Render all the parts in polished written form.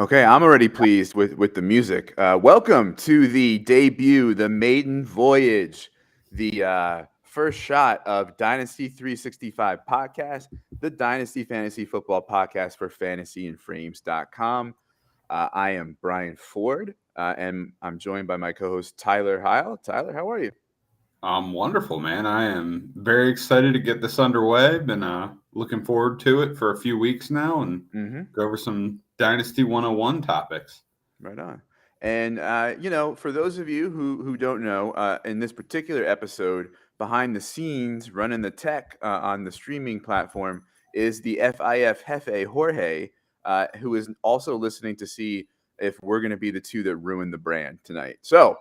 Okay, I'm already pleased with the music. Welcome to the debut, the maiden voyage, the first shot of Dynasty 365 podcast, the Dynasty Fantasy Football podcast for fantasyandframes.com. I am Brian Ford, and I'm joined by my co-host Tyler Heil. Tyler, how are you? Wonderful, man. I am very excited to get this underway. Been looking forward to it for a few weeks now and Mm-hmm. go over some Dynasty 101 topics. Right on. And for those of you who don't know, in this particular episode, behind the scenes, running the tech on the streaming platform is the FIF Hefe Jorge, who is also listening to see if we're going to be the two that ruin the brand tonight. So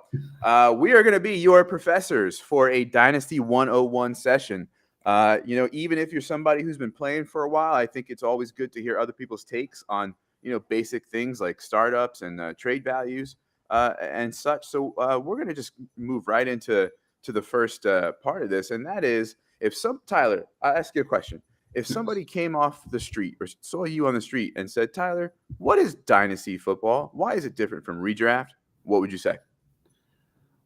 we are going to be your professors for a Dynasty 101 session. Even if you're somebody who's been playing for a while, I think it's always good to hear other people's takes on basic things like startups and trade values and such. So we're going to just move right into the first part of this, and that is Tyler, I'll ask you a question. If somebody came off the street or saw you on the street and said, Tyler, what is Dynasty football? Why is it different from Redraft? What would you say?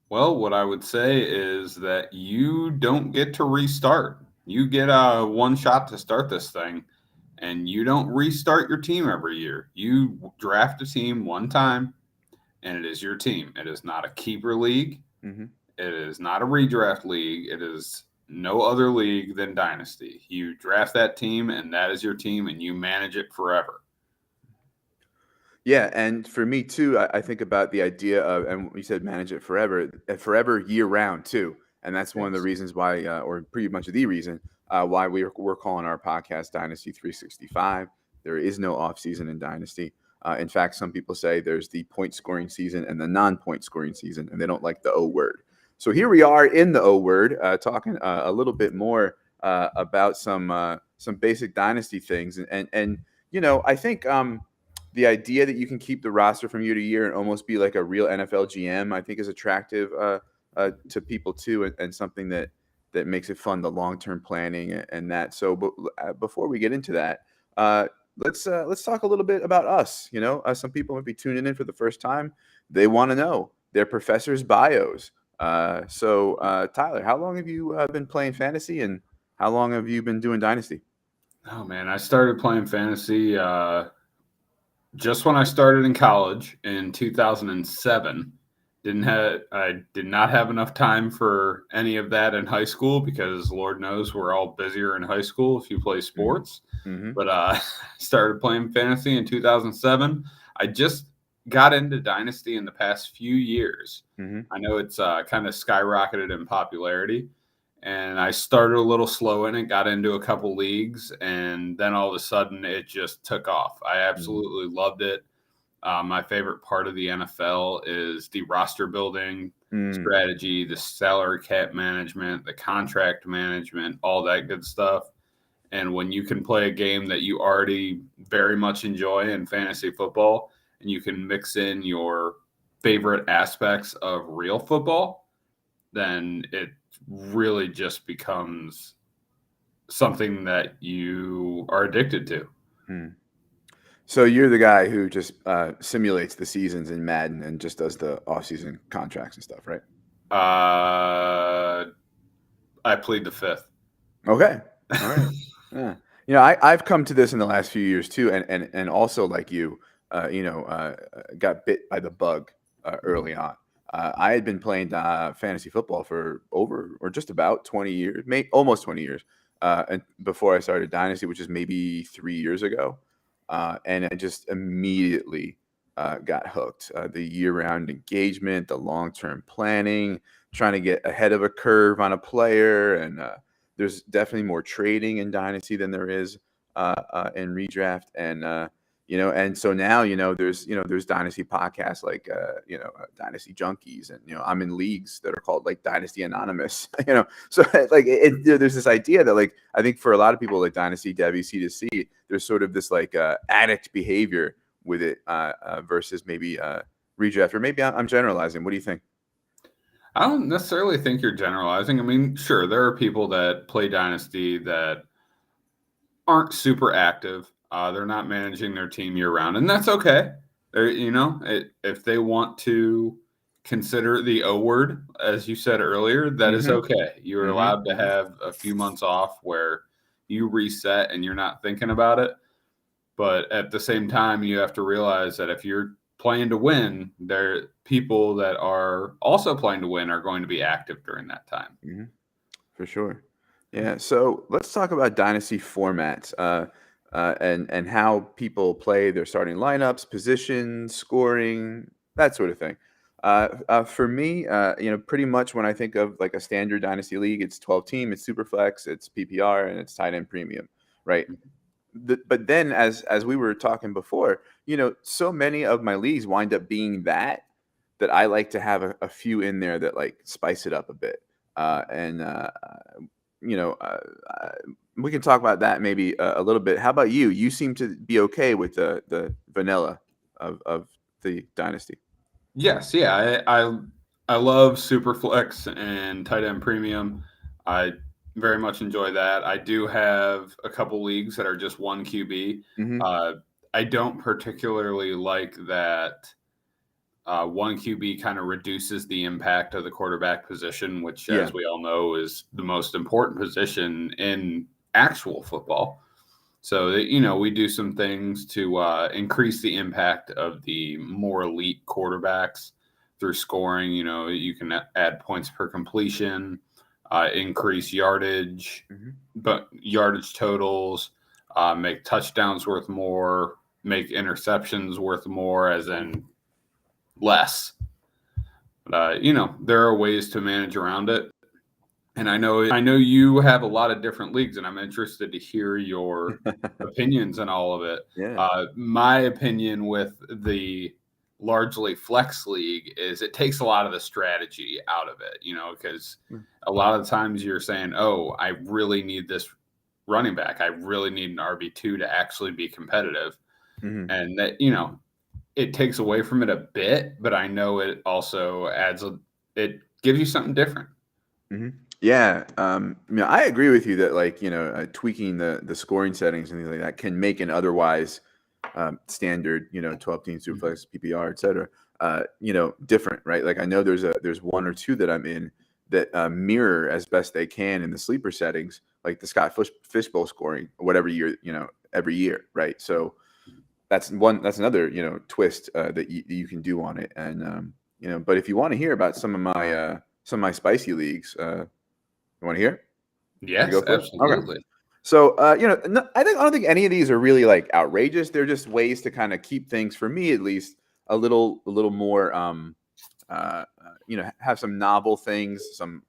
Well, what I would say is that you don't get to restart. You get one shot to start this thing, and you don't restart your team every year. You draft a team one time, and it is your team. It is not a keeper league. Mm-hmm. It is not a redraft league. It is no other league than Dynasty. You draft that team, and that is your team, and you manage it forever. Yeah, and for me too, I think about the idea of, and you said manage it forever year round too, and that's one of the Yes. reasons why, or pretty much the reason why we're calling our podcast Dynasty 365. There is no off season in Dynasty. In fact, some people say there's the point scoring season and the non-point scoring season, and they don't like the O word. So here we are in the O word, talking a little bit more about some basic Dynasty things, and I think. The idea that you can keep the roster from year to year and almost be like a real NFL GM, I think, is attractive to people too, and something that makes it fun, the long term planning and that. So, before we get into that, let's talk a little bit about us. Some people might be tuning in for the first time; they want to know their professors' bios. Tyler, how long have you been playing fantasy, and how long have you been doing Dynasty? Oh, man. I started playing fantasy just when I started in college in 2007. I did not have enough time for any of that in high school because Lord knows we're all busier in high school if you play sports. Mm-hmm. But started playing fantasy in 2007. I just got into Dynasty in the past few years. Mm-hmm. I know it's kind of skyrocketed in popularity. And I started a little slow in it, got into a couple leagues, and then all of a sudden it just took off. I absolutely loved it. My favorite part of the NFL is the roster building strategy, the salary cap management, the contract management, all that good stuff. And when you can play a game that you already very much enjoy in fantasy football, and you can mix in your favorite aspects of real football, then it really just becomes something that you are addicted to. Hmm. So you're the guy who just simulates the seasons in Madden and just does the off-season contracts and stuff, right? I plead the fifth. Okay. All right. Yeah. I've come to this in the last few years too, and also like you, got bit by the bug early on. I had been playing fantasy football for over or just about 20 years, almost 20 years, and before I started Dynasty, which is maybe 3 years ago. And I just immediately got hooked. The year-round engagement, the long-term planning, trying to get ahead of a curve on a player, and there's definitely more trading in Dynasty than there is in Redraft, and so now there's Dynasty podcasts like Dynasty Junkies, and I'm in leagues that are called like Dynasty Anonymous, so like there's this idea that like I think for a lot of people like Dynasty Dev, C2C, there's sort of this like addict behavior with it versus maybe Redraft, or maybe I'm generalizing. What do you think? I don't necessarily think you're generalizing. I mean, sure, there are people that play Dynasty that aren't super active. They're not managing their team year round, and that's okay. If they want to consider the O word, as you said earlier, that is okay. You're allowed to have a few months off where you reset and you're not thinking about it. But at the same time, you have to realize that if you're playing to win, there people that are also playing to win are going to be active during that time. For sure. Yeah. So let's talk about dynasty formats and how people play their starting lineups, positions, scoring, that sort of thing. For me, pretty much when I think of like a standard dynasty league, it's 12 team, it's super flex, it's PPR, and it's tight end premium, right? But then as we were talking before, so many of my leagues wind up being that I like to have a few in there that like spice it up a bit. And we can talk about that maybe a little bit. How about you? You seem to be okay with the vanilla of the dynasty. Yes, yeah, I love Superflex and tight end premium. I very much enjoy that. I do have a couple leagues that are just one QB. I don't particularly like that one QB kind of reduces the impact of the quarterback position, which, as we all know, is the most important position in actual football. So, we do some things to increase the impact of the more elite quarterbacks through scoring. You can add points per completion, increase yardage, but yardage totals, make touchdowns worth more, make interceptions worth more, as in less. But, there are ways to manage around it. And I know you have a lot of different leagues, and I'm interested to hear your opinions on all of it. Yeah. My opinion with the largely flex league is it takes a lot of the strategy out of it, because a lot of times you're saying, oh, I really need this running back. I really need an RB2 to actually be competitive. And that, it takes away from it a bit, but I know it also it gives you something different. Yeah, I agree with you that like tweaking the scoring settings and things like that can make an otherwise standard 12 team superflex PPR etc. Different, right? Like I know there's one or two that I'm in that mirror as best they can in the sleeper settings, like the Scott Fishbowl scoring whatever year every year, right? So that's another twist that you can do on it, and but if you want to hear about some of my spicy leagues. You want to hear? Yes, Go for it? Okay. absolutely. So, I don't think any of these are really like outrageous. They're just ways to kind of keep things, for me at least, a little more, have some novel things, some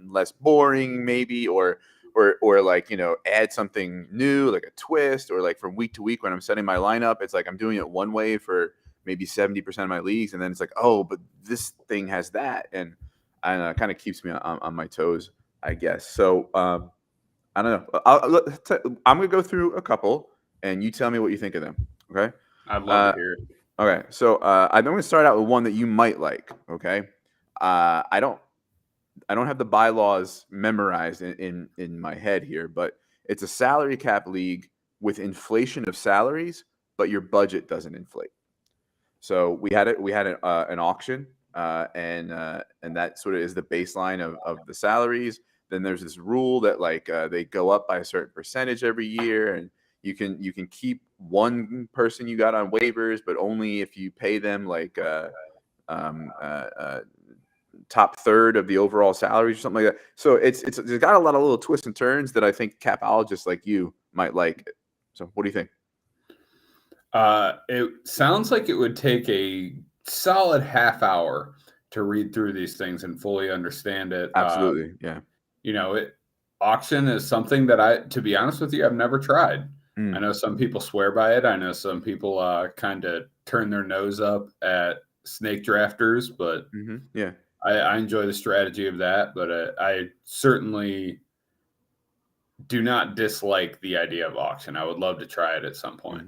less boring maybe, or like, add something new, like a twist, or like from week to week when I'm setting my lineup, it's like I'm doing it one way for maybe 70% of my leagues. And then it's like, oh, but this thing has that. And kind of keeps me on my toes, I guess. So I don't know. I'm gonna go through a couple, and you tell me what you think of them. Okay. I'd love to hear it. Okay. So I'm going to start out with one that you might like. Okay. I don't have the bylaws memorized in my head here, but it's a salary cap league with inflation of salaries, but your budget doesn't inflate. So we had an auction, and that sort of is the baseline of the salaries. Then there's this rule that like they go up by a certain percentage every year, and you can keep one person you got on waivers, but only if you pay them like top third of the overall salaries or something like that. So it's got a lot of little twists and turns that I think capologists like you might like. So what do you think? It sounds like it would take a solid half hour to read through these things and fully understand it. Absolutely, yeah. Auction is something that to be honest with you, I've never tried. I know some people swear by it. I know some people kind of turn their nose up at snake drafters, but yeah, I enjoy the strategy of that. But I certainly do not dislike the idea of auction. I would love to try it at some point.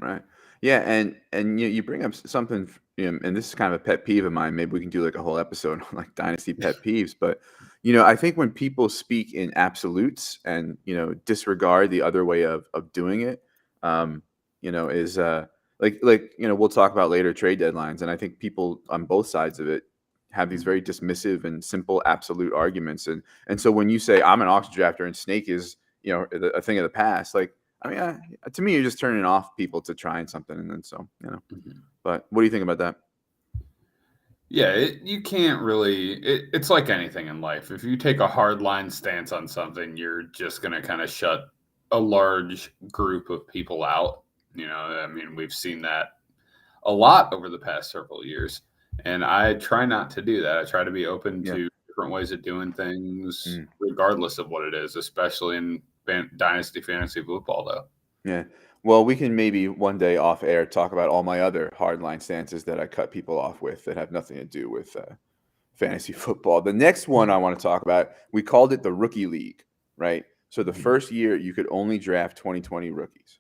Right. Yeah, and you bring up something, and this is kind of a pet peeve of mine. Maybe we can do like a whole episode on like dynasty pet peeves. But I think when people speak in absolutes and disregard the other way of doing it, is we'll talk about later trade deadlines, and I think people on both sides of it have these very dismissive and simple absolute arguments, and so when you say I'm an auction drafter and snake is a thing of the past, like I mean, to me, you're just turning off people to trying something, and then But what do you think about that? Yeah, you can't really. It's like anything in life. If you take a hard line stance on something, you're just going to kind of shut a large group of people out. I mean, we've seen that a lot over the past several years, and I try not to do that. I try to be open to different ways of doing things, regardless of what it is, especially in Dynasty Fantasy Football, though. Yeah. Well, we can maybe one day off air talk about all my other hardline stances that I cut people off with that have nothing to do with fantasy football. The next one I want to talk about, we called it the Rookie League, right? So the first year you could only draft 2020 rookies.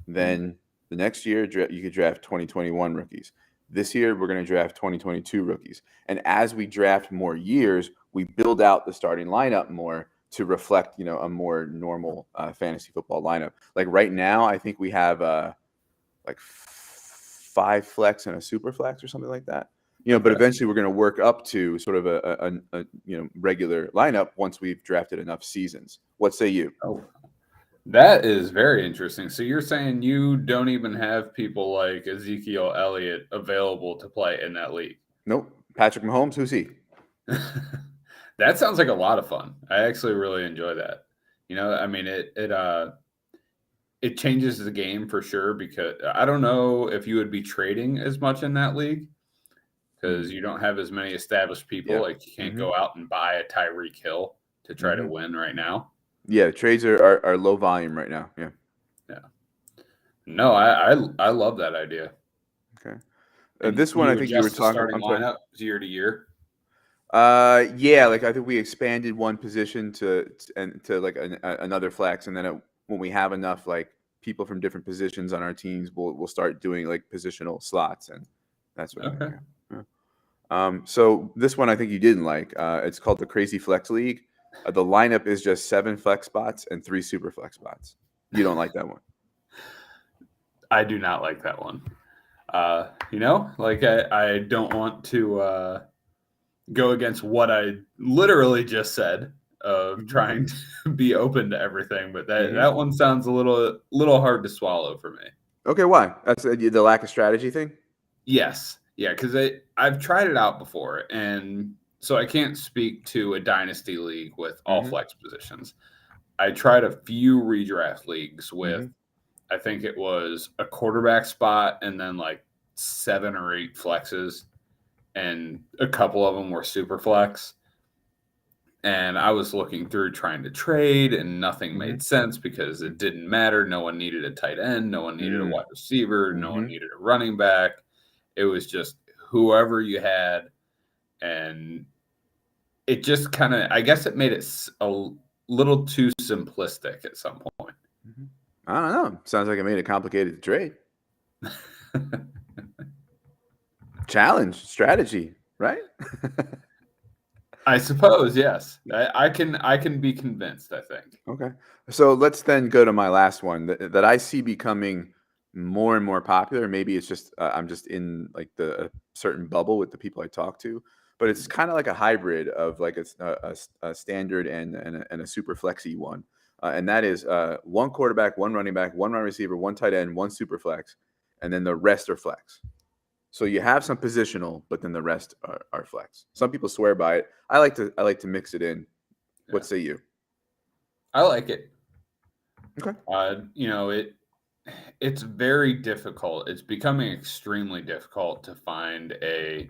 Then the next year you could draft 2021 rookies. This year we're going to draft 2022 rookies. And as we draft more years, we build out the starting lineup more to reflect, a more normal fantasy football lineup. Like right now, I think we have like 5 flex and a super flex or something like that. But eventually we're going to work up to sort of a regular lineup once we've drafted enough seasons. What say you? Oh, that is very interesting. So you're saying you don't even have people like Ezekiel Elliott available to play in that league? Nope. Patrick Mahomes, who's he? That sounds like a lot of fun. I actually really enjoy that. I mean, it changes the game for sure, because I don't know if you would be trading as much in that league because you don't have as many established people. Yeah. Like you can't go out and buy a Tyreek Hill to try to win right now. Yeah, trades are low volume right now. Yeah. Yeah. No, I love that idea. Okay. This one I think you were talking starting lineup year to year. Yeah, like I think we expanded one position to like another flex, and then when we have enough like people from different positions on our teams, we'll start doing like positional slots, and that's what. Okay. So this one I think you didn't like. It's called the Crazy Flex League. The lineup is just 7 flex spots and 3 super flex spots. You don't like that one? I do not like that one. Like I don't want to go against what I literally just said of trying to be open to everything, but that one sounds a little hard to swallow for me. Okay, why? That's the lack of strategy thing? Yes. Yeah, because I've tried it out before, and so I can't speak to a dynasty league with all flex positions. I tried a few redraft leagues with, I think it was a quarterback spot and then like 7 or 8 flexes, and a couple of them were super flex. And I was looking through trying to trade, and nothing made sense because it didn't matter. No one needed a tight end. No one needed a wide receiver. No one needed a running back. It was just whoever you had. And it just kind of, I guess it made it a little too simplistic at some point. I don't know. Sounds like it made it complicated to trade. Challenge, strategy, right? I suppose, yes. I can be convinced, I think. Okay. So let's then go to my last one that I see becoming more and more popular. Maybe it's just I'm just in like a certain bubble with the people I talk to, but it's kind of like a hybrid of like a standard and a super flexy one. And that is 1 quarterback, 1 running back, 1 wide receiver, 1 tight end, 1 super flex, and then the rest are flex. So you have some positional, but then the rest are flex. Some people swear by it. I like to mix it in. Yeah. What say you? I like it. Okay. It's very difficult. It's becoming extremely difficult to find a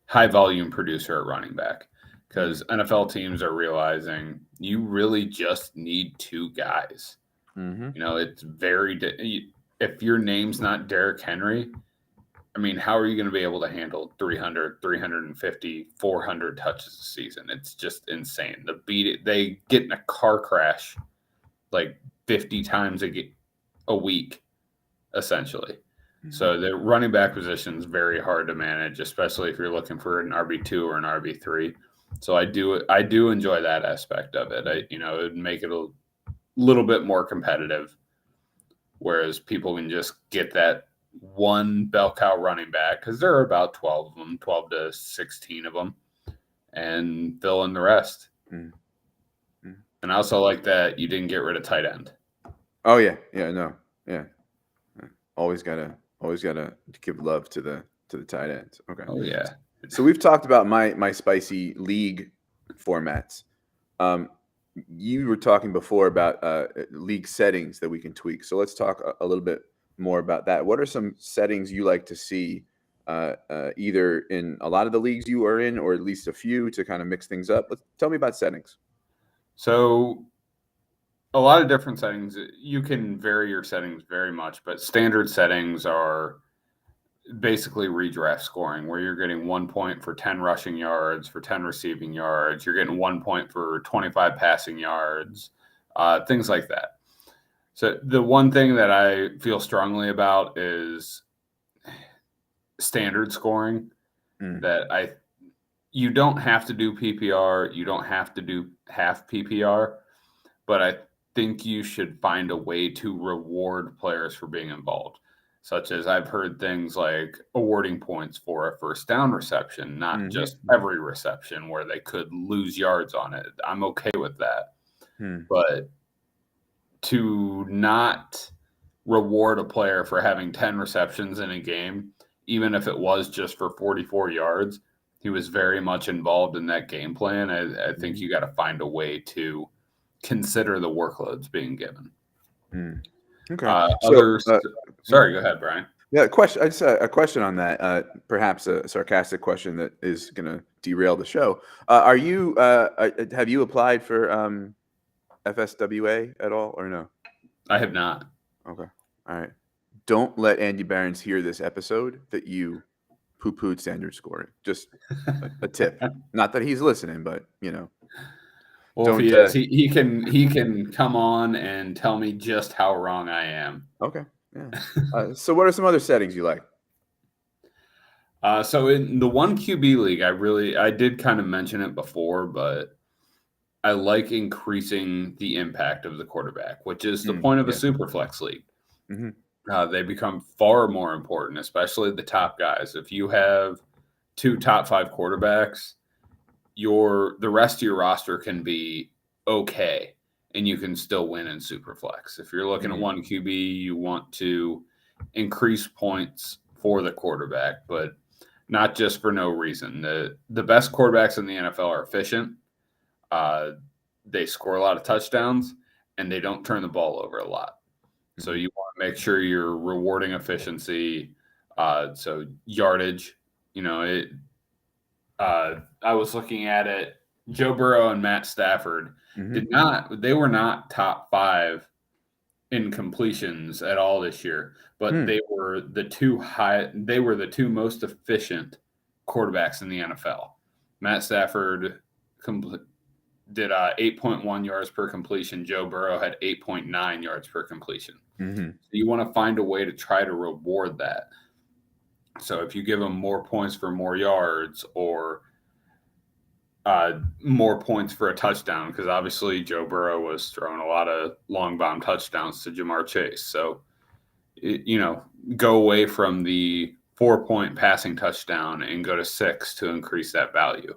high volume producer at running back because NFL teams are realizing you really just need 2 guys. It's very if your name's not Derrick Henry, I mean, how are you going to be able to handle 300, 350, 400 touches a season? It's just insane. They get in a car crash like 50 times a week, essentially. So the running back position is very hard to manage, especially if you're looking for an RB2 or an RB3. So I do enjoy that aspect of it. It would make it a little bit more competitive, whereas people can just get that one bell cow running back, because there are about 12 of them, 12 to 16 of them, and fill in the rest. And I also like that you didn't get rid of tight end. Oh yeah, always gotta give love to the tight ends. Okay. Oh yeah. So we've talked about my spicy league formats. You were talking before about league settings that we can tweak. So let's talk a little bit more about that. What are some settings you like to see, either in a lot of the leagues you are in, or at least a few, to kind of mix things up? Tell me about settings. So a lot of different settings. You can vary your settings very much, but standard settings are basically redraft scoring, where you're getting 1 point for 10 rushing yards, for 10 receiving yards. You're getting 1 point for 25 passing yards, things like that. So the one thing that I feel strongly about is standard scoring. That you don't have to do PPR, you don't have to do half PPR, but I think you should find a way to reward players for being involved. Such as I've heard things like awarding points for a first down reception, not just every reception where they could lose yards on it. I'm okay with that. But to not reward a player for having 10 receptions in a game, even if it was just for 44 yards, he was very much involved in that game plan. I think you got to find a way to consider the workloads being given. Okay. Sorry, go ahead, Brian. Yeah, a question on that. Perhaps a sarcastic question that is going to derail the show. Have you applied for FSWA at all, or no? I have not. Okay. All right. Don't let Andy Barons hear this episode that you poo-pooed standard scoring. Just a tip. Not that he's listening, but Well, if he is, he can come on and tell me just how wrong I am. Okay. Yeah. So what are some other settings you like? So in the 1 QB league, I did kind of mention it before, but I like increasing the impact of the quarterback, which is the point of a super flex league. They become far more important, especially the top guys. If you have 2 top 5 quarterbacks, the rest of your roster can be okay, and you can still win in Superflex. If you're looking at 1 QB, you want to increase points for the quarterback, but not just for no reason. The best quarterbacks in the NFL are efficient. They score a lot of touchdowns, and they don't turn the ball over a lot. So you want to make sure you're rewarding efficiency. So yardage, I was looking at it. Joe Burrow and Matt Stafford they were not top 5 in completions at all this year, but they were the 2 most efficient quarterbacks in the NFL. Matt Stafford did 8.1 yards per completion. Joe Burrow had 8.9 yards per completion. So you want to find a way to try to reward that. So if you give them more points for more yards, or more points for a touchdown, because obviously Joe Burrow was throwing a lot of long bomb touchdowns to Jamar Chase. So, go away from the 4-point passing touchdown and go to 6 to increase that value.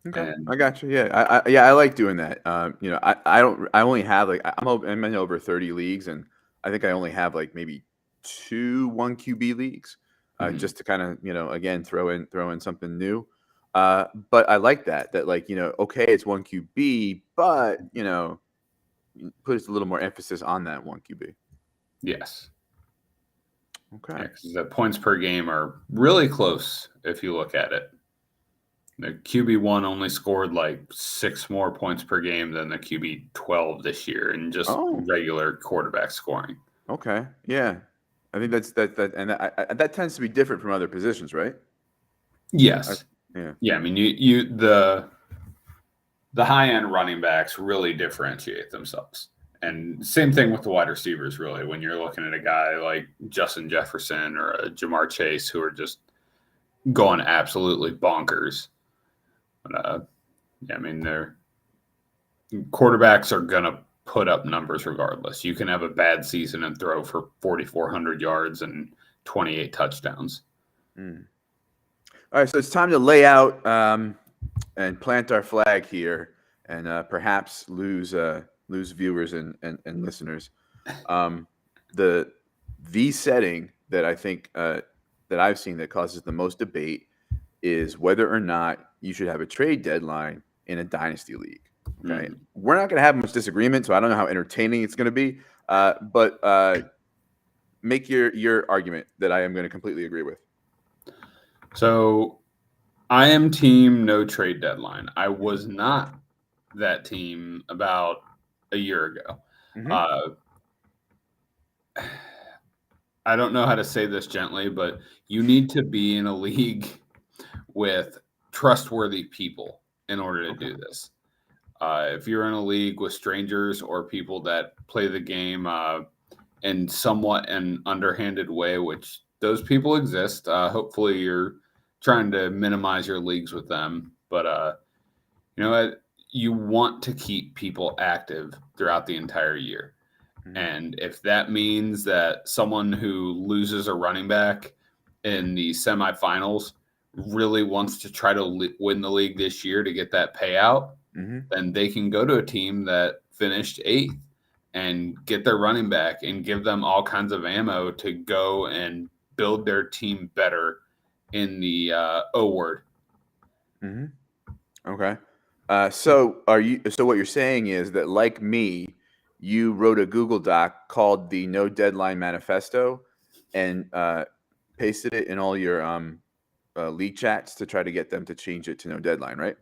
Okay, I got you. Yeah, I like doing that. I only have I'm in over 30 leagues, and I think I only have maybe 2 1 QB leagues, just to kind of again throw in something new. But I like that okay, it's 1 QB, but put a little more emphasis on that 1 QB. Yes. Okay. Yeah, 'cause the points per game are really close if you look at it. The QB1 only scored 6 more points per game than the QB12 this year in just regular quarterback scoring. Okay. Yeah. I think and that tends to be different from other positions, right? Yes. Yeah. I mean, the high end running backs really differentiate themselves, and same thing with the wide receivers. Really, when you're looking at a guy like Justin Jefferson or a Jamar Chase, who are just going absolutely bonkers. But I mean, their quarterbacks are gonna put up numbers regardless. You can have a bad season and throw for 4,400 yards and 28 touchdowns. All right, so it's time to lay out and plant our flag here, and perhaps lose viewers and listeners. The setting that I think that I've seen that causes the most debate is whether or not you should have a trade deadline in a dynasty league. Okay, we're not going to have much disagreement, so I don't know how entertaining it's going to be. But make your argument that I am going to completely agree with. So I am team no trade deadline. I was not that team about a year ago. I don't know how to say this gently, but you need to be in a league with trustworthy people in order to do this. If you're in a league with strangers or people that play the game in somewhat an underhanded way, which those people exist, hopefully you're trying to minimize your leagues with them. But you want to keep people active throughout the entire year. And if that means that someone who loses a running back in the semifinals really wants to try to win the league this year to get that payout, then they can go to a team that finished 8th and get their running back and give them all kinds of ammo to go and build their team better in the O word. Okay. So what you're saying is that, like me, you wrote a Google Doc called the No Deadline Manifesto and pasted it in all your league chats to try to get them to change it to no deadline, right?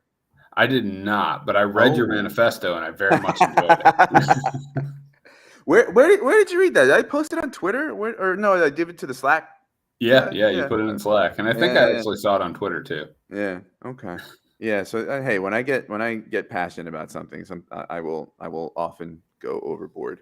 I did not, but I read your manifesto and I very much enjoyed it. Where did you read that? Did I post it on Twitter? Or no, I give it to the Slack? Yeah, you put it in Slack, and I think I actually saw it on Twitter too. Yeah. Okay. Yeah. So hey, when I get passionate about something, I will often go overboard.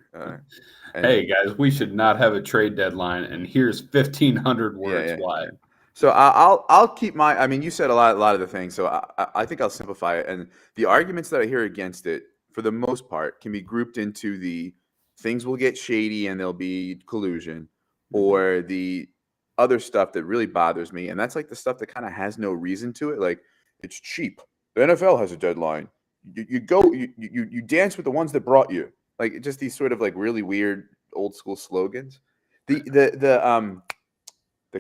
Hey guys, we should not have a trade deadline, and here's 1,500 words why. So I'll keep my. I mean, you said a lot of the things, so I think I'll simplify it. And the arguments that I hear against it, for the most part, can be grouped into the things will get shady and there'll be collusion, or the other stuff that really bothers me, and that's like the stuff that kind of has no reason to it. Like, it's cheap. The NFL has a deadline. You dance with the ones that brought you. Like, just these sort of like really weird old school slogans. The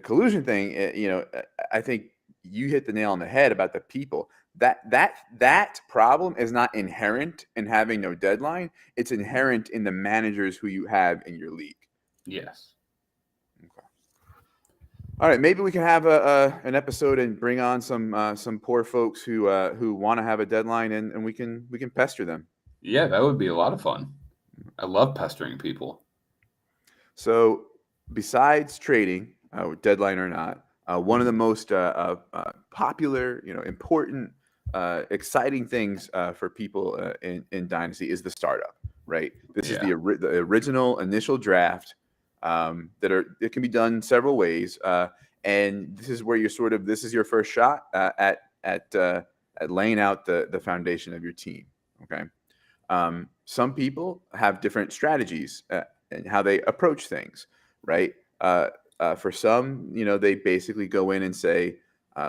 collusion thing, I think you hit the nail on the head about the people. That problem is not inherent in having no deadline. It's inherent in the managers who you have in your league. Yes. Okay. All right, maybe we can have an episode and bring on some poor folks who want to have a deadline, and we can pester them. Yeah, that would be a lot of fun. I love pestering people. So, besides trading, deadline or not, one of the most popular, important, exciting things for people in Dynasty is the startup, right? This is the original initial draft it can be done several ways, and this is where this is your first shot at laying out the foundation of your team. Okay, some people have different strategies and how they approach things, right? For some, they basically go in and say,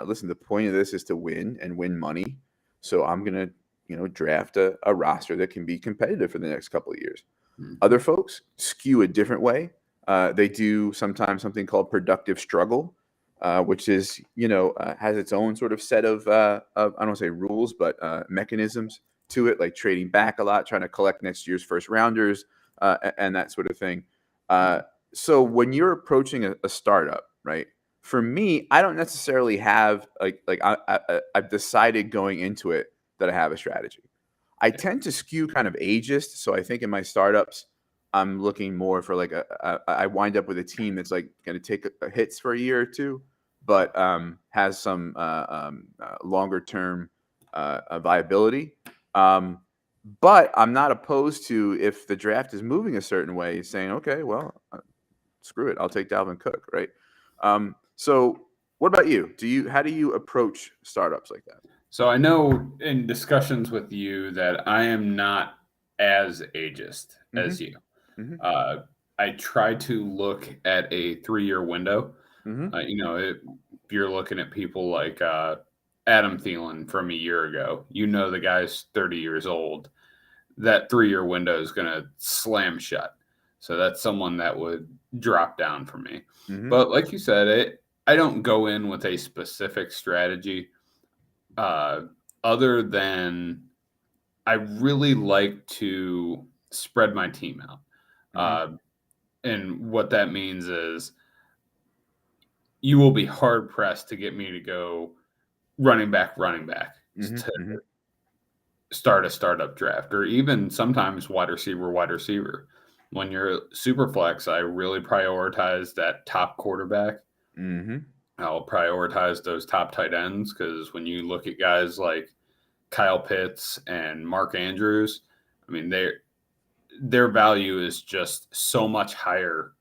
listen, the point of this is to win and win money. So I'm going to, draft a roster that can be competitive for the next couple of years. Other folks skew a different way. They do sometimes something called productive struggle, which is, has its own sort of set of I don't want to say rules, but mechanisms to it, like trading back a lot, trying to collect next year's first rounders, and that sort of thing. So when you're approaching a startup, right? For me, I don't necessarily have I've decided going into it that I have a strategy. I tend to skew kind of ageist, so I think in my startups, I'm looking more for like I wind up with a team that's like going to take hits for a year or two, but has some longer term viability. But I'm not opposed to, if the draft is moving a certain way, saying, okay, well, screw it, I'll take Dalvin Cook, right? So what about you? How do you approach startups like that? So I know in discussions with you that I am not as ageist as you. I try to look at a 3-year window. Mm-hmm. If you're looking at people like Adam Thielen from a year ago, the guy's 30 years old. That 3-year window is going to slam shut. So that's someone that would drop down for me. Mm-hmm. But like you said, I don't go in with a specific strategy other than I really like to spread my team out. And what that means is you will be hard pressed to get me to go running back Mm-hmm. to Mm-hmm. start a startup draft, or even sometimes wide receiver. When you're super flex, I really prioritize that top quarterback. Mm-hmm. I'll prioritize those top tight ends, because when you look at guys like Kyle Pitts and Mark Andrews, I mean, their value is just so much higher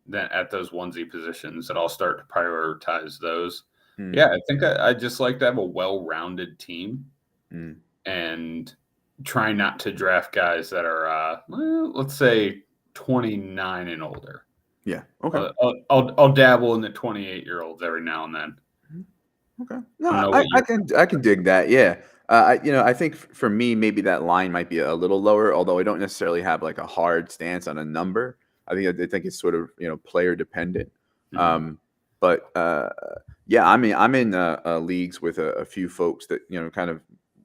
than at those onesie positions that I'll start to prioritize those. Mm-hmm. Yeah, I think I just like to have a well-rounded team. Mm-hmm. And try not to draft guys that are, let's say, 29 and older. Yeah. Okay. I'll dabble in the 28-year-olds every now and then. Okay. I No, don't know what I can dig that. Yeah. I think for me, maybe that line might be a little lower, although I don't necessarily have like a hard stance on a number. I think it's sort of, player dependent. Mhm. But yeah, I mean, I'm in leagues with a few folks that, kind of,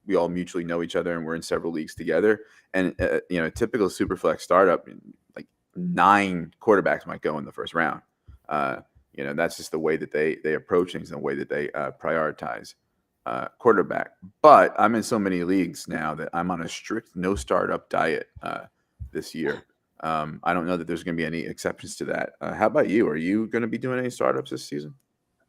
we all mutually know each other, and we're in several leagues together. And, a typical superflex startup, like 9 quarterbacks might go in the first round. That's just the way that they approach things and the way that they prioritize quarterback. But I'm in so many leagues now that I'm on a strict no startup diet this year. I don't know that there's going to be any exceptions to that. How about you? Are you going to be doing any startups this season?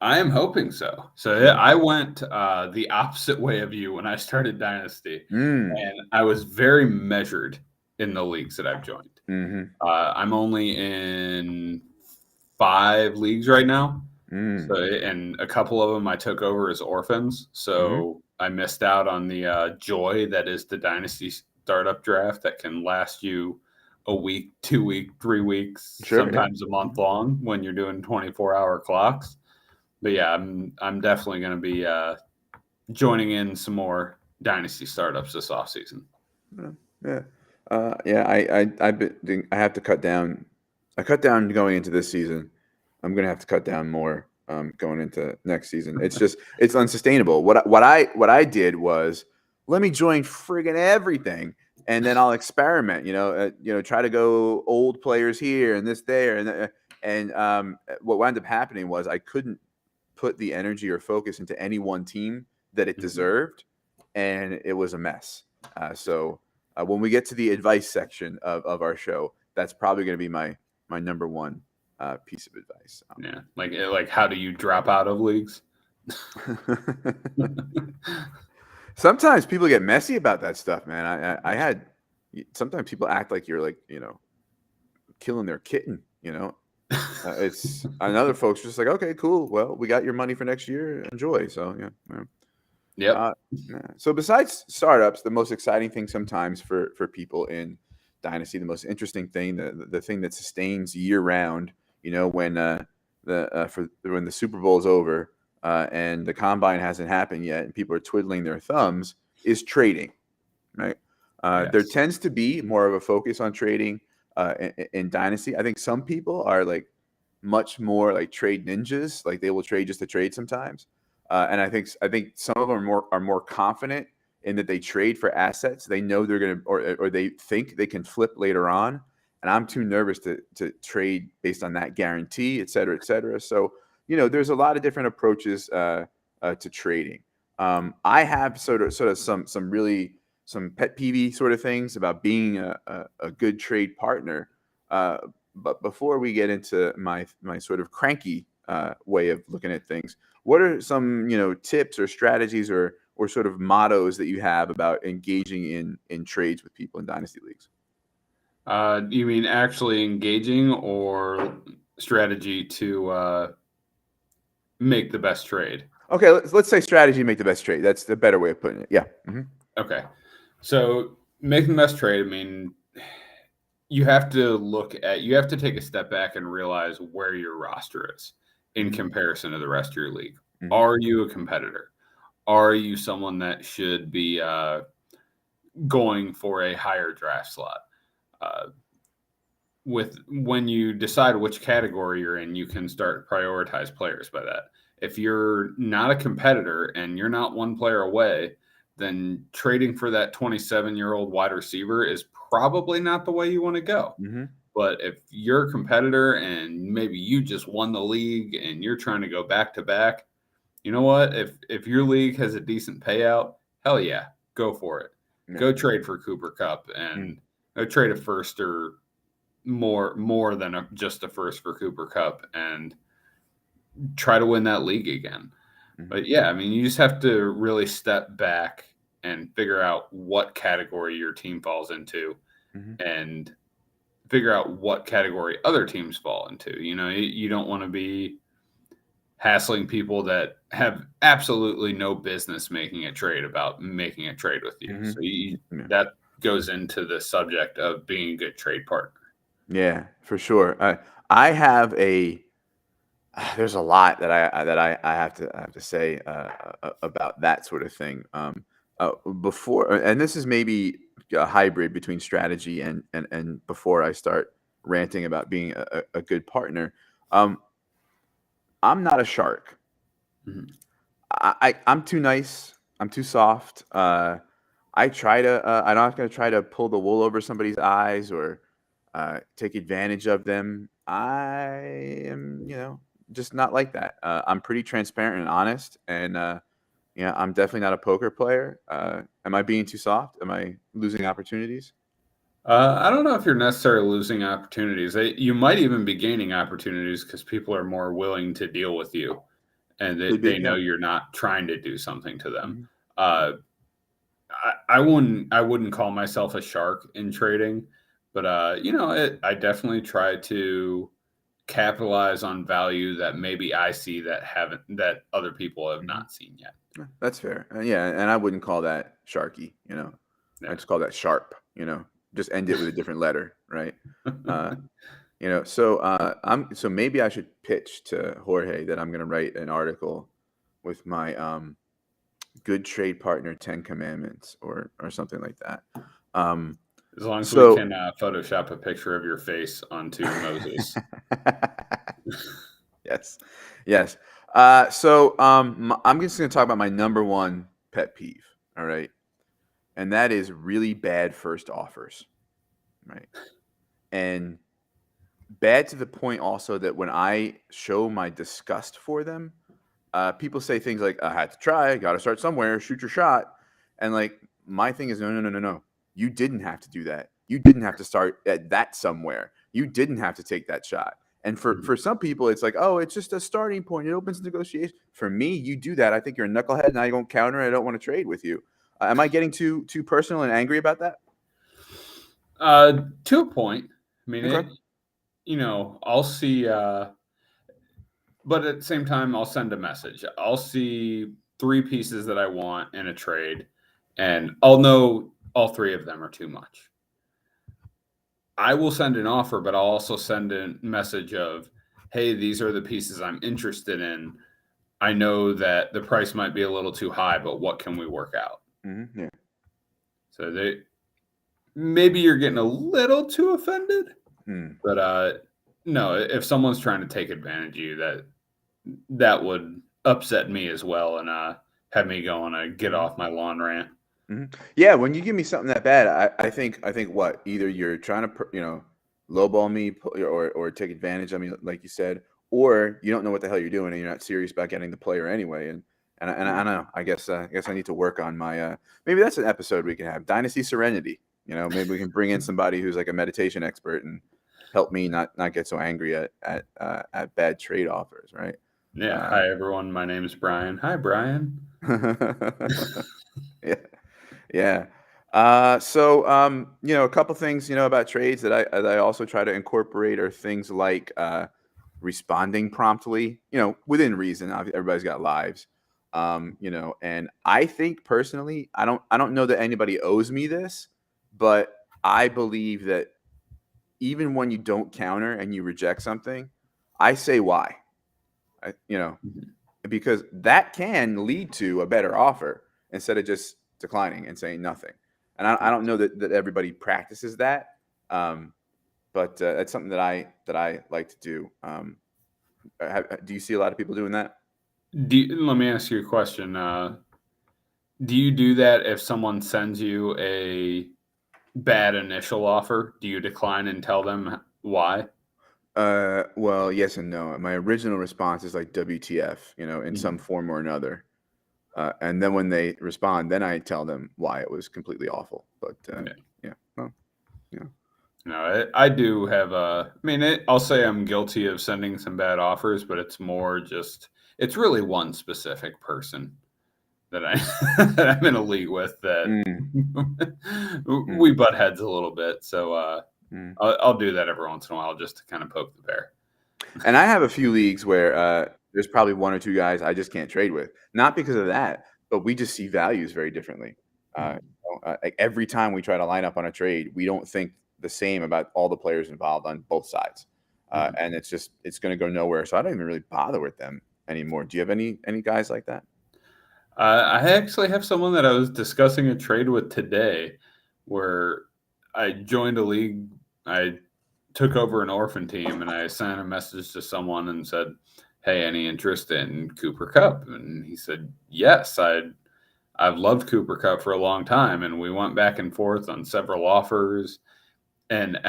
I am hoping so. So yeah, I went the opposite way of you when I started Dynasty, and I was very measured in the leagues that I've joined. Mm-hmm. I'm only in 5 leagues right now. So, and a couple of them I took over as orphans. So I missed out on the joy that is the Dynasty startup draft that can last you a week, 2 week, 3 weeks, Sure, sometimes a month long when you're doing 24-hour clocks. But yeah, I'm definitely going to be joining in some more Dynasty startups this offseason. Yeah. I have to cut down. I cut down going into this season. I'm gonna have to cut down more going into next season. It's unsustainable. What I did was, let me join friggin' everything, and then I'll experiment. Try to go old players here and this there, and what wound up happening was I couldn't put the energy or focus into any one team that it deserved, and it was a mess. So when we get to the advice section of our show, that's probably going to be my number one piece of advice. Yeah, like how do you drop out of leagues? Sometimes people get messy about that stuff, man. I had sometimes people act like you're like killing their kitten. It's another folks just like, okay, cool. Well, we got your money for next year. Enjoy. So yeah. Yep. So besides startups, the most exciting thing sometimes for people in Dynasty, the most interesting thing, the thing that sustains year round, when when the Super Bowl is over and the combine hasn't happened yet and people are twiddling their thumbs, is trading, right? There Yes. tends to be more of a focus on trading in Dynasty. I think some people are like much more like trade ninjas, like they will trade just to trade sometimes. And I think some of them are more confident in that they trade for assets they know they're gonna or they think they can flip later on. And I'm too nervous to trade based on that guarantee, et cetera, et cetera. So there's a lot of different approaches to trading. I have sort of some pet peeve sort of things about being a good trade partner. But before we get into my sort of cranky way of looking at things, what are some tips or strategies or sort of mottos that you have about engaging in trades with people in dynasty leagues? You mean actually engaging, or strategy to make the best trade? Okay, let's say strategy to make the best trade. That's the better way of putting it. Yeah. Mm-hmm. Okay. So making the best trade, I mean, you have to take a step back and realize where your roster is. in comparison to the rest of your league. Mhm. Are you a competitor? Are you someone that should be going for a higher draft slot? When you decide which category you're in, you can start to prioritize players by that. If you're not a competitor and you're not one player away, then trading for that 27-year-old wide receiver is probably not the way you want to go. Mm-hmm. But if you're a competitor and maybe you just won the league and you're trying to go back to back, you know what? If your league has a decent payout, hell yeah, go for it. Yeah. Go trade for Cooper Kupp and go trade a first or more than just a first for Cooper Kupp and try to win that league again. Mm-hmm. But yeah, I mean, you just have to really step back and figure out what category your team falls into and figure out what category other teams fall into. You know, you don't want to be hassling people that have absolutely no business making a trade with you. So that goes into the subject of being a good trade partner. Yeah, for sure. I have there's a lot that I have to say about that sort of thing. Before, and this is maybe a hybrid between strategy and before I start ranting about being a good partner. I'm not a shark. Mm-hmm. I'm too nice. I'm too soft. I try to. I'm not going to try to pull the wool over somebody's eyes or take advantage of them. I am, just not like that. I'm pretty transparent and honest, and I'm definitely not a poker player. Am I being too soft? Am I losing opportunities? I don't know if you're necessarily losing opportunities. You might even be gaining opportunities because people are more willing to deal with you, and Could be, they know yeah. you're not trying to do something to them. Mhm. I wouldn't call myself a shark in trading, but I definitely try to capitalize on value that maybe I see that other people have not seen yet. Yeah, that's fair. Yeah, and I wouldn't call that sharky. I Yeah. just call that sharp. Just end it with a different letter, right? So maybe I should pitch to Jorge that I'm going to write an article with my good trade partner 10 commandments or something like that. As long as we So can Photoshop a picture of your face onto Moses. yes. I'm just going to talk about my number one pet peeve. All right. And that is really bad first offers. Right. And bad to the point also that when I show my disgust for them, people say things like, I had to try, got to start somewhere, shoot your shot. And like, my thing is, no. You didn't have to do that. You didn't have to start at that somewhere. You didn't have to take that shot. And for some people, it's like, oh, it's just a starting point. It opens negotiation. For me, you do that. I think you're a knucklehead. Now you don't counter. I don't want to trade with you. Am I getting too personal and angry about that? To a point. I mean, Okay. I'll see, but at the same time, I'll send a message. I'll see 3 pieces that I want in a trade, and I'll know all 3 of them are too much. I will send an offer, but I'll also send a message of, hey, these are the pieces I'm interested in. I know that the price might be a little too high, but what can we work out? Mm-hmm. Yeah. So maybe you're getting a little too offended, but no, if someone's trying to take advantage of you, that would upset me as well and have me going to get off my lawn rant. Yeah, when you give me something that bad, I think what either you're trying to lowball me or take advantage of me, like you said, or you don't know what the hell you're doing and you're not serious about getting the player anyway. And I don't know. I guess I need to work on my. Maybe that's an episode we can have, Dynasty Serenity. Maybe we can bring in somebody who's like a meditation expert and help me not get so angry at bad trade offers, right? Yeah. Hi everyone. My name is Brian. Hi Brian. Yeah. Yeah. A couple things, about trades that I also try to incorporate are things like responding promptly, within reason. Everybody's got lives. And I think personally, I don't know that anybody owes me this, but I believe that even when you don't counter and you reject something, I say why. Because that can lead to a better offer instead of just declining and saying nothing. And I don't know that everybody practices that, but that's something that I like to do. Do you see a lot of people doing that? Let me ask you a question. Do you do that if someone sends you a bad initial offer? Do you decline and tell them why? Well, yes and no. My original response is like WTF, in some form or another. And then when they respond, then I tell them why it was completely awful. But yeah, well, yeah. No, I do have I'll say I'm guilty of sending some bad offers, but it's more just, it's really one specific person that that I'm in a league with that we butt heads a little bit. So I'll do that every once in a while just to kind of poke the bear. And I have a few leagues where there's probably one or two guys I just can't trade with, not because of that, but we just see values very differently. Like every time we try to line up on a trade, we don't think the same about all the players involved on both sides, and it's going to go nowhere. So I don't even really bother with them anymore. Do you have any guys like that? I actually have someone that I was discussing a trade with today, where I joined a league. I took over an orphan team, and I sent a message to someone and said, "Hey, any interest in Cooper Cup?" And he said, "Yes, I've loved Cooper Cup for a long time." And we went back and forth on several offers, and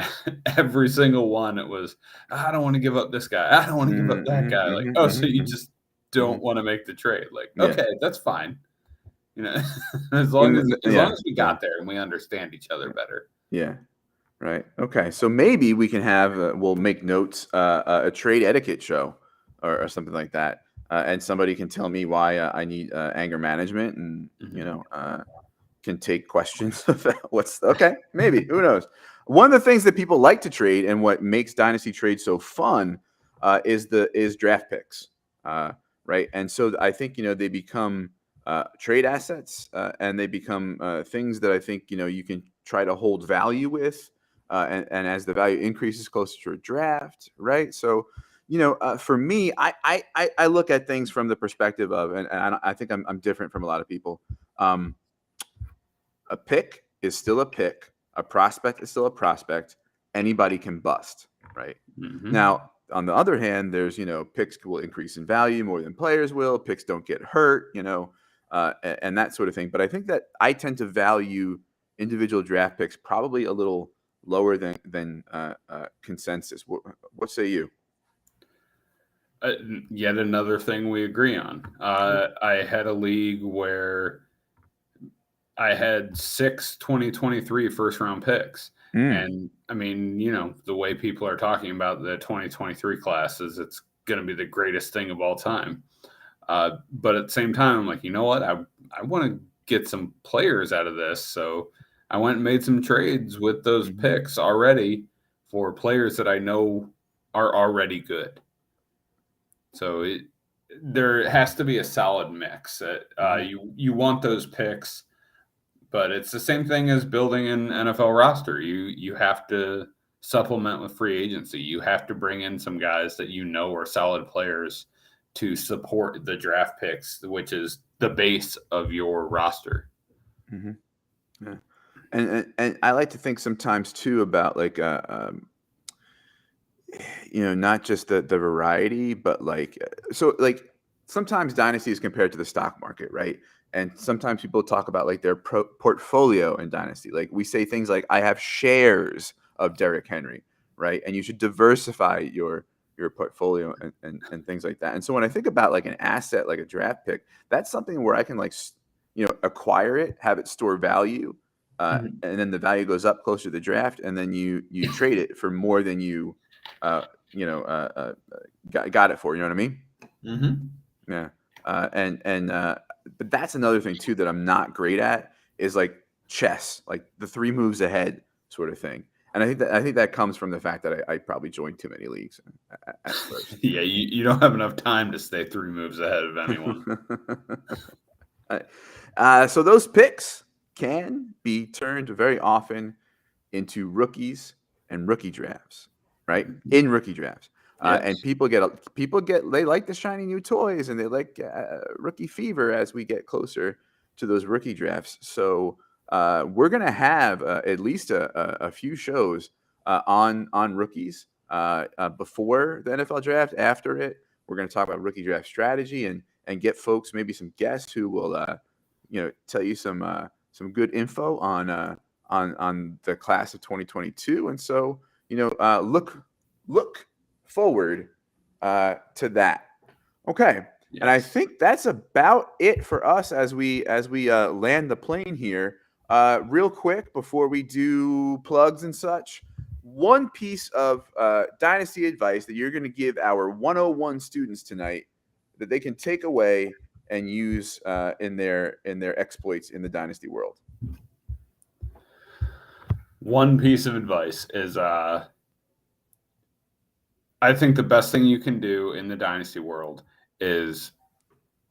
every single one, it was, "I don't want to give up this guy. I don't want to give up that guy." Like, oh, so you just don't want to make the trade? Like, okay, that's fine. As long as we got there and we understand each other better. Yeah. Right. Okay. So maybe we can have we'll make notes a trade etiquette show or something like that, and somebody can tell me why I need anger management, and can take questions about what's okay. Maybe, who knows? One of the things that people like to trade and what makes dynasty trade so fun is draft picks, right? And so I think they become trade assets, and they become things that I think you can try to hold value with. And as the value increases closer to a draft, right? So, for me, I look at things from the perspective of, and I think I'm different from a lot of people. A pick is still a pick. A prospect is still a prospect. Anybody can bust, right? Now, on the other hand, there's picks will increase in value more than players will. Picks don't get hurt, and that sort of thing. But I think that I tend to value individual draft picks probably a little lower than consensus. What say you? Yet another thing we agree on. I had a league where I had 6 2023 first round picks. And I mean, the way people are talking about the 2023 classes, it's going to be the greatest thing of all time. But at the same time, I'm like, you know what? I want to get some players out of this. So I went and made some trades with those picks already for players that I know are already good. So there has to be a solid mix. You want those picks, but it's the same thing as building an NFL roster. You have to supplement with free agency. You have to bring in some guys that are solid players to support the draft picks, which is the base of your roster. Yeah. And I like to think sometimes too about like not just the variety, but like sometimes dynasty is compared to the stock market, right? And sometimes people talk about like their portfolio in dynasty. Like we say things like, I have shares of Derrick Henry, right? And you should diversify your portfolio and things like that. And so when I think about like an asset, like a draft pick, that's something where I can acquire it, have it store value, and then the value goes up closer to the draft, and then you trade it for more than you got it for. You know what I mean? Yeah. But that's another thing too that I'm not great at is like chess, like the 3 moves ahead sort of thing. And I think that comes from the fact that I probably joined too many leagues at first. Yeah, you don't have enough time to stay 3 moves ahead of anyone. So those picks can be turned very often into rookies and rookie drafts, right? In rookie drafts. And people get they like the shiny new toys, and they like rookie fever as we get closer to those rookie drafts. So we're gonna have at least a few shows on rookies before the NFL draft. After it, we're gonna talk about rookie draft strategy and get folks, maybe some guests who will tell you some good info on the class of 2022. And so look forward to that. Okay. Yes. And I think that's about it for us as we land the plane here. Real quick before we do plugs and such, one piece of Dynasty advice that you're going to give our 101 students tonight that they can take away and use in their exploits in the Dynasty world. One piece of advice is I think the best thing you can do in the Dynasty world is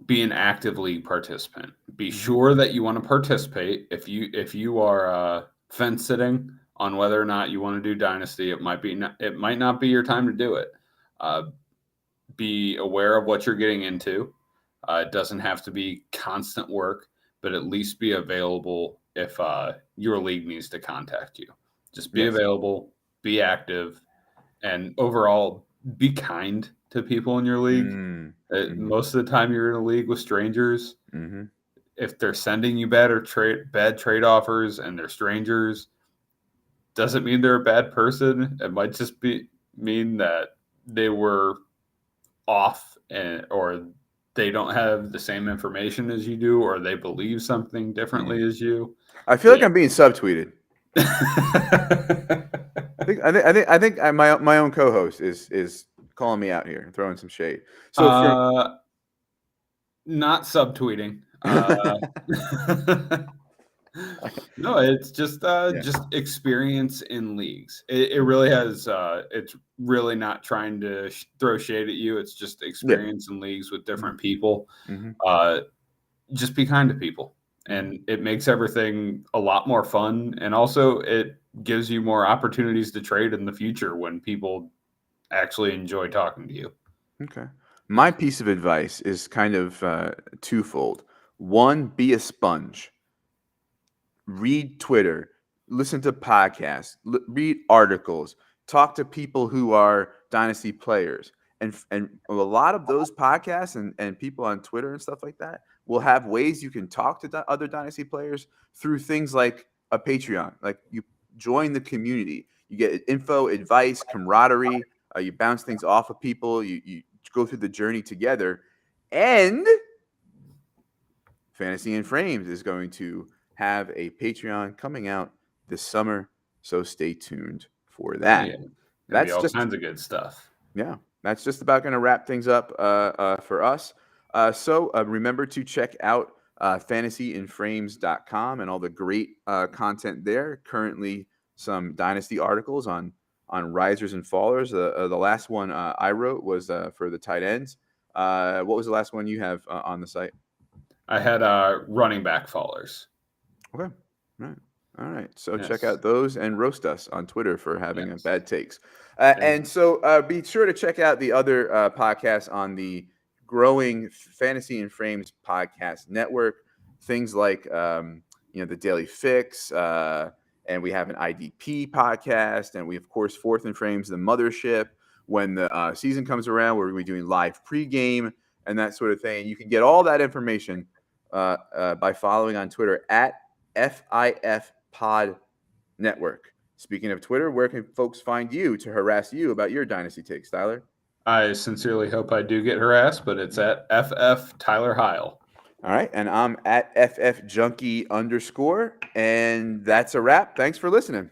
be an active league participant. Be sure that you want to participate. If you are fence sitting on whether or not you want to do Dynasty, it might not be your time to do it. Be aware of what you're getting into. It doesn't have to be constant work, but at least be available if your league needs to contact you. Just be available, be active, and overall be kind to people in your league. Most of the time you're in a league with strangers. If they're sending you bad trade offers and they're strangers, doesn't mean they're a bad person. It might just mean that they were off or they don't have the same information as you do, or they believe something differently as you. I feel like I'm being subtweeted. I think my own co-host is calling me out here and throwing some shade. So not subtweeting. No, it's just experience in leagues. It really has. It's really not trying to throw shade at you. It's just experience in leagues with different people. Just be kind to people, and it makes everything a lot more fun. And also, it gives you more opportunities to trade in the future when people actually enjoy talking to you. Okay. My piece of advice is kind of twofold. One, be a sponge. Read Twitter, listen to podcasts, read articles, talk to people who are Dynasty players. And a lot of those podcasts and people on Twitter and stuff like that will have ways you can talk to other Dynasty players through things like a Patreon. Like you join the community, you get info, advice, camaraderie. You bounce things off of people. You go through the journey together. And Fantasy in Frames is going to have a Patreon coming out this summer, so stay tuned for that. Yeah, that's all kinds of good stuff. Yeah, that's just about going to wrap things up for us. So remember to check out fantasyinframes.com and all the great content there. Currently, some Dynasty articles on risers and fallers. The last one I wrote was for the tight ends. What was the last one you have on the site? I had running back fallers. Okay. All right. So check out those and roast us on Twitter for having bad takes. And so be sure to check out the other podcasts on the growing Fantasy in Frames podcast network. Things like the Daily Fix, and we have an IDP podcast, and we of course Fourth in Frames, the mothership. When the season comes around, we're going to be doing live pregame and that sort of thing. You can get all that information by following on Twitter at FIF Pod Network. Speaking of Twitter, where can folks find you to harass you about your Dynasty takes, Tyler? I sincerely hope I do get harassed, but it's at FF Tyler Heil. All right, and I'm at FF Junkie _, and that's a wrap. Thanks for listening.